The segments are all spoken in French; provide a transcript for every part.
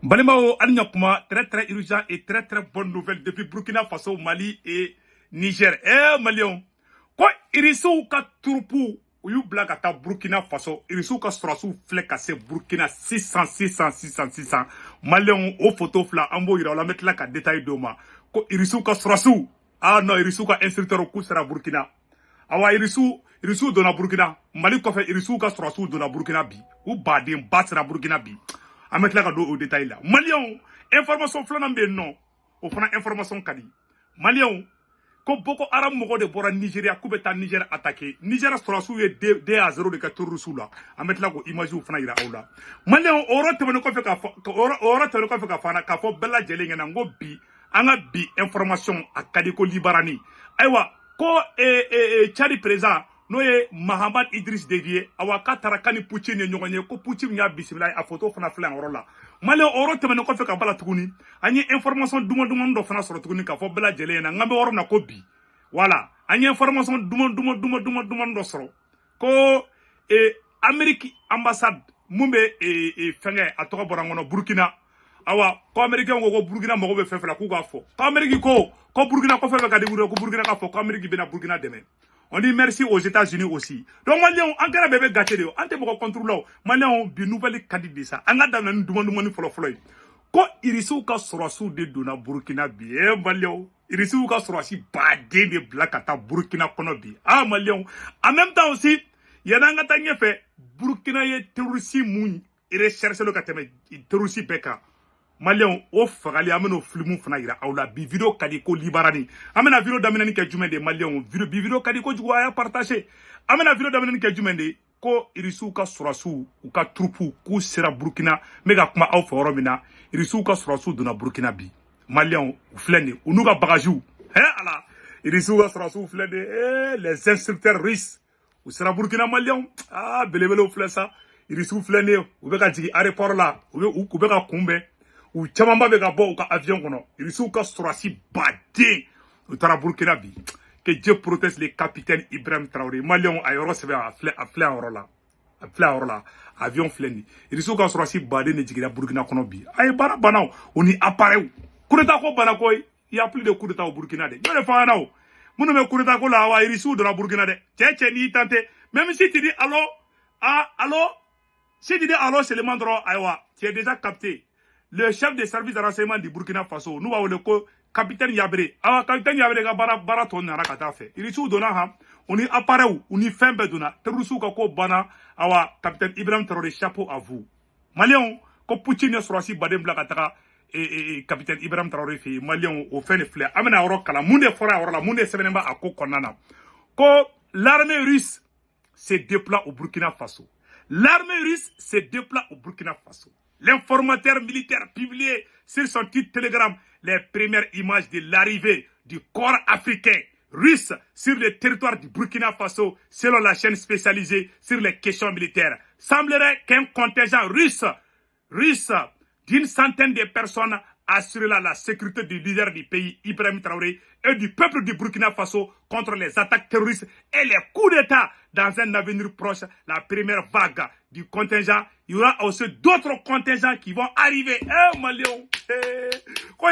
Balimao Alignakuma, très urgent et très bonne nouvelle depuis Burkina Faso, Mali et Niger. Malion, quoi irisu ka turupu uyu blaga ta Burkina Faso, irisu ka surasu flek à Burkina 600. Malion au photo fla ambo ira la mettre là ka détail doma. Ko irisu ka surasu. Ah non, irisu ka instructeur ku sera Burkina. Awa irisu dona Burkina. Mali ko fait irisu ka surasu dona Burkina bi. Ou badin battra Burkina bi. A mettre là au détail là. Malion, information flanambe non. Au fana information kadi. Malion, ko Boko Haram mogo de bora Nigeria kubeta Niger attaqué. Niger surasu ye 2-0 de katuru sula. A mettre là image ou fana ira aula. Malion oro tebeno ko fe ka oro tebeno ko fe ka fana ka fo bella jelinga na ngo bi anga bi information akadi ko libarani. Aywa ko Chadi président no ye Mahamad Idriss Déby awa katara kani Poutine nyonye ko Poutine nya bismillah a photo fana flan orola male oro temene ko fe ka bala tuguni anyi information duma do fana soro tuguni ka fo bela jele na ngambe oro na ko bi voilà anyi information duma do soro ko Amerique ambassade mumbe fenge atoka borangono Burkina awa ko Americain go Burkina mo go be fefela ku ga fo ko Amerique ko Burkina ko fe ka de ko Burkina ka fo ko Amerique bena Burkina demain. On dit merci aux États-Unis aussi. Donc, Maliens, encore bébé gâté de ante boko contrôle Maliens bi nouvelle candidat ça. Anga dans une demande folo. Ko irisu ka surasu de dona Burkina bi. Maliens, irisu ka surasi badé de blakata Burkina kono bi. Ah Maliens, en même temps aussi, yana nga tanye fait Burkina ye terroriste moun recherche le kateme terroriste beka. Maliens o fagali ameno flimu fana ira aula bi video kadi ko libarani amena video daminani ke jumende Maliens video kadi ko juwa ya partager amena video daminani ke jumende ko irisu ka surasu u ka trupu ku sera Burkina mega kuma aw foro mina irisu ka surasu dona Burkina bi Maliens u flene unuga bagaju ala irisu ka surasu flene les instructeurs russes u sera Burkina Maliens belebele u flesa irisu flene u be ka jigi aéroport la u be ka kumbe ou chamamba be ka bo ka avion kono irisu ka surasi badé u tara Burkina bi que Dieu protège les capitaines Ibrahim Traoré Maliens ayoro sebe a fle orola avion fleni irisu ka surasi badé ne jigira Burkina kono bi ay bara banaw oni appareil coup d'état ko bana koy il y a plus de coup d'état au Burkina de yole fa naw munu me coup d'état ko la wa irisu de la Burkina de tche ni tante même si tu dis allô si tu dis allô seulement droit aywa tu es déjà capté. Le chef des services de renseignement du Burkina Faso, nous avons le capitaine Yabré. Alors, capitaine Yabré, bara ton nara kata fait. Il est dona ha, on y apparaît ou, on y fait bedona. Terusu kako bana, awa, capitaine Ibrahim Traoré, chapeau à vous. Maliens, ko Poutine sera si badem blakataka, capitaine Ibrahim Traoré fait, Maliens, au fin de flair. Amena orokala, munde fora orala, munde sevenema ako konana. Ko l'armée russe se déploie au Burkina Faso. L'armée russe se déploie au Burkina Faso. L'informateur militaire publié sur son titre Telegram les premières images de l'arrivée du corps africain russe sur le territoire du Burkina Faso selon la chaîne spécialisée sur les questions militaires. Semblerait qu'un contingent russe d'une centaine de personnes assurera la sécurité du leader du pays, Ibrahim Traoré, et du peuple du Burkina Faso contre les attaques terroristes et les coups d'État dans un avenir proche. La première vague du contingent, il y aura aussi d'autres contingents qui vont arriver. Maliens, quand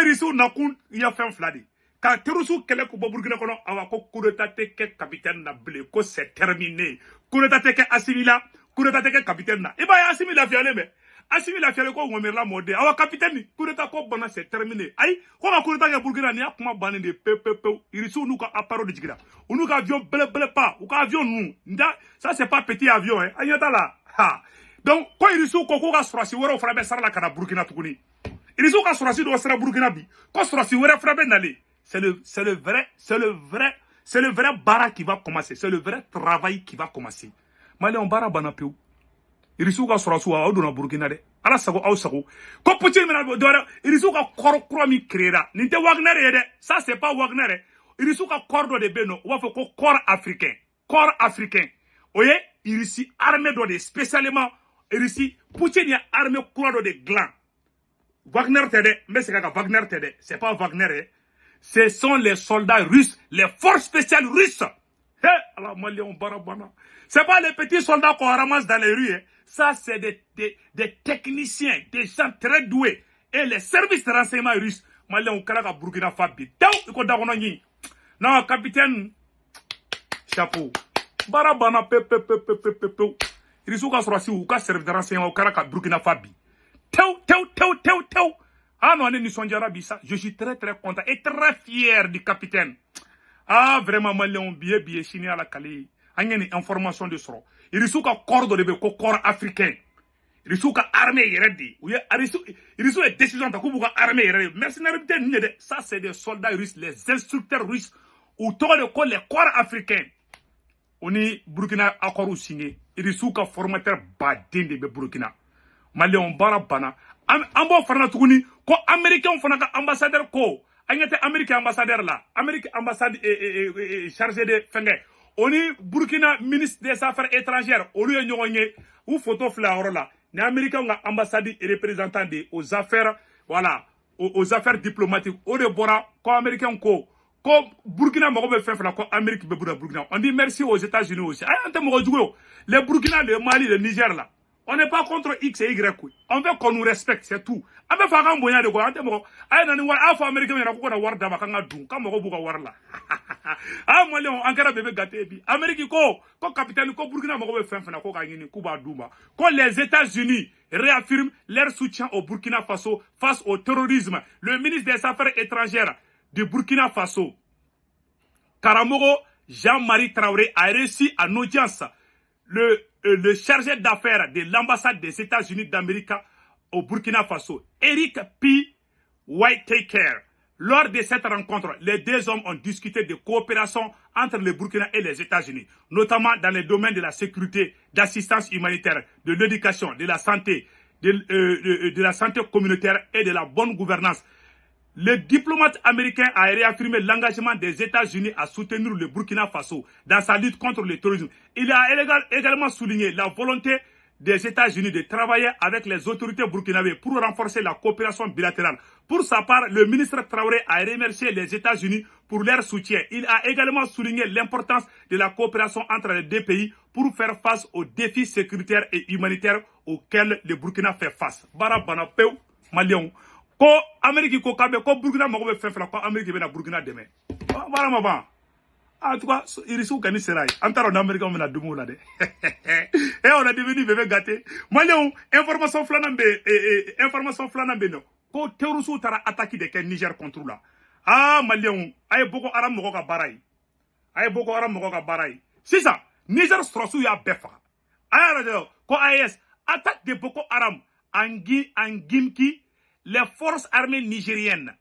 il y a fait un fladi. Quand terroristes kele ko Burkina kono awa ko coup d'État teke capitaine na blé ko c'est terminé. Coup d'État teke asimila, coup d'État teke capitaine na. Et bah asimila fiale me. Asimi la fiale ko ngomerla mode awa capitaine coup d'état ko bana c'est terminé ay ko ma coup d'état ya Burkina ni akuma bane de pepepe irisu nu ka aparo de jigira unu ka avion blé pas ou ka avion nu nda ça c'est pas petit avion hein ayata la ha donc ko irisu ko ka surasi woro frabe sara la kana Burkina tukuni irisu ka surasi do sara Burkina bi ko surasi woro frabe nale c'est le vrai bara qui va commencer, c'est le vrai travail qui va commencer. Maliens bara bana peu irisu ka surasu a odona Burkina de ala sago aw sago ko Poutine mena do irisu ka koro mi créera ninte Wagner de ça c'est pas Wagner irisu ka corps de beno on va faire corps africain oye irisi armée do de spécialement irisi Poutine ya armée courant de gland Wagner tede mais c'est ka Wagner tede c'est pas Wagner ce sont les soldats russes les forces spéciales russes. Alors, Maliens, barabana. C'est pas les petits soldats qu'on ramasse dans les rues. Ça, c'est des techniciens, des gens très doués. et les services de renseignement russes, Malien Karaka Burkina Fabi. Tau, iko dagononi. Non, capitaine, chapeau. Barabana pepe. Irisuka sorasi ou ka service de renseignement au Karaka Burkina Fabi. Tau. Ah non, je suis très content et très fier du capitaine. Ah, vraiment, Malien, bien, chini à la Kali. Il y a une information de ça. Irisuka corps de corps africain. Irisuka armée iredi. Irisuka décision de kubuka armée iredi. Mercenaires, ça c'est des soldats russes, les instructeurs russes, ou tout le corps, les corps africains. On est Burkina accord signé. Irisuka formateur badin de Burkina. Malien barabana. Ambo farna tuguni ko américain fana ka ambassadeur ko. Anyate américain ambassadeur là. Amérique ambassade chargé de fenge. Oni Burkina ministre des affaires étrangères au lieu ñoŋoñe ou photo fleur là ne américain nga ambassade et représentant de aux affaires voilà aux affaires diplomatiques au de bora ko américain ko Burkina mago be fefla ko Amérique be Burkina on dit merci aux États-Unis aussi ay ante mo jugo les Burkina, le Mali, le Niger là on n'est pas contre X et Y. On veut qu'on nous respecte, c'est tout. On veut faire un bon de quoi. Ah, non, Afro américain, il y a beaucoup de war d'ama quand on doum, quand on va war là. Ah, moi, on a bébé gâté. Amérique, quand capitaine, quand Burkina, on va faire ko gagner Kuba Douma. Quand les États-Unis réaffirment leur soutien au Burkina Faso face au terrorisme, le ministre des Affaires étrangères du Burkina Faso, Karamoro Jean-Marie Traoré, a réussi en audience le chargé d'affaires de l'ambassade des États-Unis d'Amérique au Burkina Faso, Eric P. Whitaker. Lors de cette rencontre, les deux hommes ont discuté de coopération entre le Burkina et les États-Unis, notamment dans les domaines de la sécurité, d'assistance humanitaire, de l'éducation, de la santé, de la santé communautaire et de la bonne gouvernance. Le diplomate américain a réaffirmé l'engagement des États-Unis à soutenir le Burkina Faso dans sa lutte contre le terrorisme. Il a également souligné la volonté des États-Unis de travailler avec les autorités burkinabées pour renforcer la coopération bilatérale. Pour sa part, le ministre Traoré a remercié les États-Unis pour leur soutien. Il a également souligné l'importance de la coopération entre les deux pays pour faire face aux défis sécuritaires et humanitaires auxquels le Burkina fait face. Barabana peu, Malion. Ko Amérique ko kabe ko Burkina mago be fefla ko Amérique be na Burkina demain. Voilà ma ba. En tout cas, Irisu kani serai. Antaro na Amérique on na dumu la de. Et on a devenu bébé gâté. Malion information flanambe no. Ko terrorisme tara attaqué de Niger contre là. Ah Malion ay boko aram mogo ka barai. C'est ça. Niger strosu ya befa. Ay radio ko AES attaque de Boko Haram Angimki. Les forces armées nigériennes,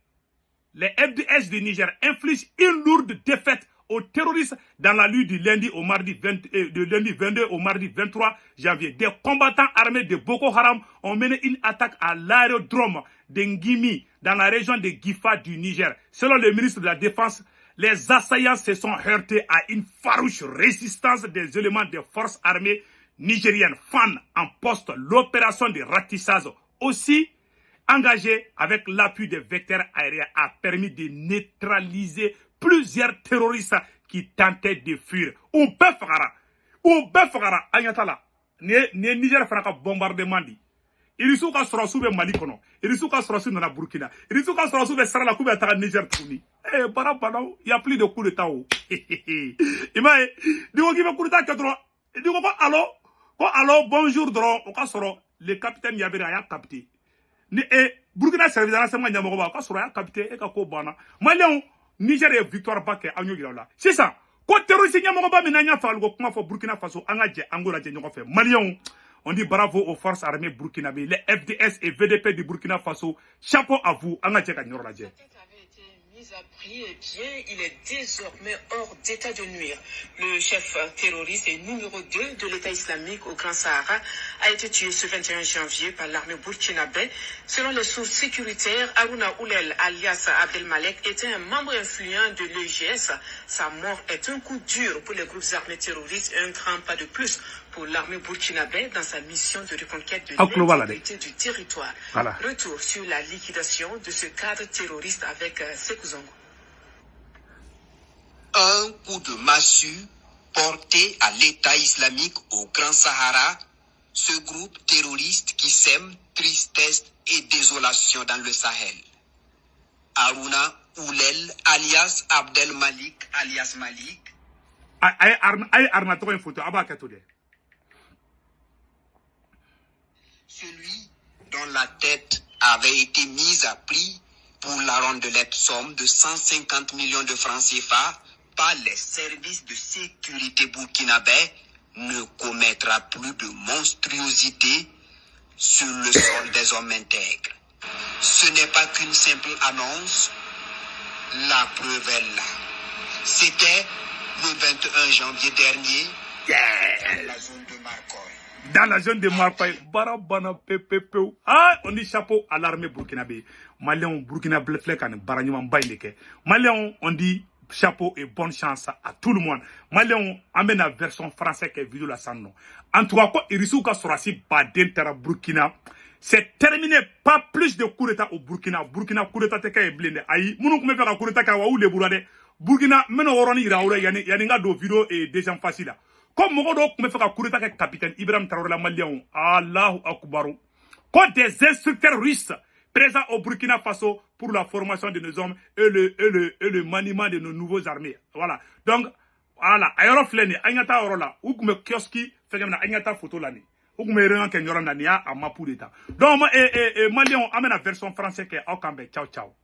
les FDS du Niger, infligent une lourde défaite aux terroristes dans la nuit du lundi au mardi 22 au mardi 23 janvier. Des combattants armés de Boko Haram ont mené une attaque à l'aérodrome de Ngimi dans la région de Gifa du Niger. Selon le ministre de la Défense, les assaillants se sont heurtés à une farouche résistance des éléments des forces armées nigériennes. FAN en poste l'opération de ratissage aussi engagé avec l'appui des vecteurs aériens a permis de neutraliser plusieurs terroristes qui tentaient de fuir. On peut faire Agnatala. Ne Niger fera bombardement dit. Irisuka sorosu be Mali kono. Irisuka sorosu na Burkina. Irisuka sorosu be Sara la coupe à Niger tourni. Eh barabano, il y a plus de coups de temps. Imae, digo qui va coup de temps que droit. Digo ko allo bonjour dro o ka soro le capitaine Yabira ya capté. Ni Burkina service renseignement nyamogo ba ka soro ya capté e ka ko bana. Malion Niger et victoire baké anyo gila. C'est ça. Ko terroriste nyamogo ba minanya fa algo kuma fo Burkina Faso angaje Angola je nyoko fe. Malion on dit bravo aux forces armées burkinabées, les FDS et VDP du Burkina Faso. Chapeau à vous. Angaje ka nyoro la je. À prix, eh bien, il est désormais hors d'état de nuire. Le chef terroriste et numéro 2 de l'État islamique au Grand Sahara a été tué ce 21 janvier par l'armée burkinabé. Selon les sources sécuritaires, Harouna Oulel, alias Abdelmalek, était un membre influent de l'EGS. Sa mort est un coup dur pour les groupes armés terroristes et un grand pas de plus pour l'armée burkinabé dans sa mission de reconquête de l'intégrité du territoire. Voilà. Retour sur la liquidation de ce cadre terroriste avec Sékou Zongo. Un coup de massue porté à l'État islamique au Grand Sahara ce groupe terroriste qui sème tristesse et désolation dans le Sahel. Aruna Oulel, alias Abdel Malik, alias Malik. Celui dont la tête avait été mise à prix pour la rondelette somme de 150 millions de francs CFA par les services de sécurité burkinabais ne commettra plus de monstruosité sur le sol des hommes intègres. Ce n'est pas qu'une simple annonce, la preuve est là. C'était le 21 janvier dernier dans la zone de Marcoy. Dans la zone de Marcoy, barabana pepe. Ah, on dit chapeau à l'armée burkinabé. Malien burkinabé flek an baranyuma baileke. Malien on dit chapeau et bonne chance à tout le monde. Malien amène la version française que vidéo la sanno. En tout cas, quoi irisuka sorasi baden tera Burkina. C'est terminé, pas plus de coup d'état au Burkina. Burkina coup d'état teka e blende. Aïe, mounou koume faire un coup d'état ka wa ou le bourade. Burkina, meno oroni iraoura yaninga do vidéo et des gens faciles. Comme mon gars me fait un coup d'état avec capitaine Ibrahim Traoré la Malien. Allahu Akbaru. Quand des instructeurs russes présents au Burkina Faso pour la formation de nos hommes et le maniement de nos nouveaux armées. Voilà. Donc, voilà. Aéro flène, agnata orola. Ou me kioski, fait que agnata photo l'année. Ou me rien que n'yora n'ania à ma pour d'état. Donc, Malien amène la version française qui est au Cambé. Ciao, ciao.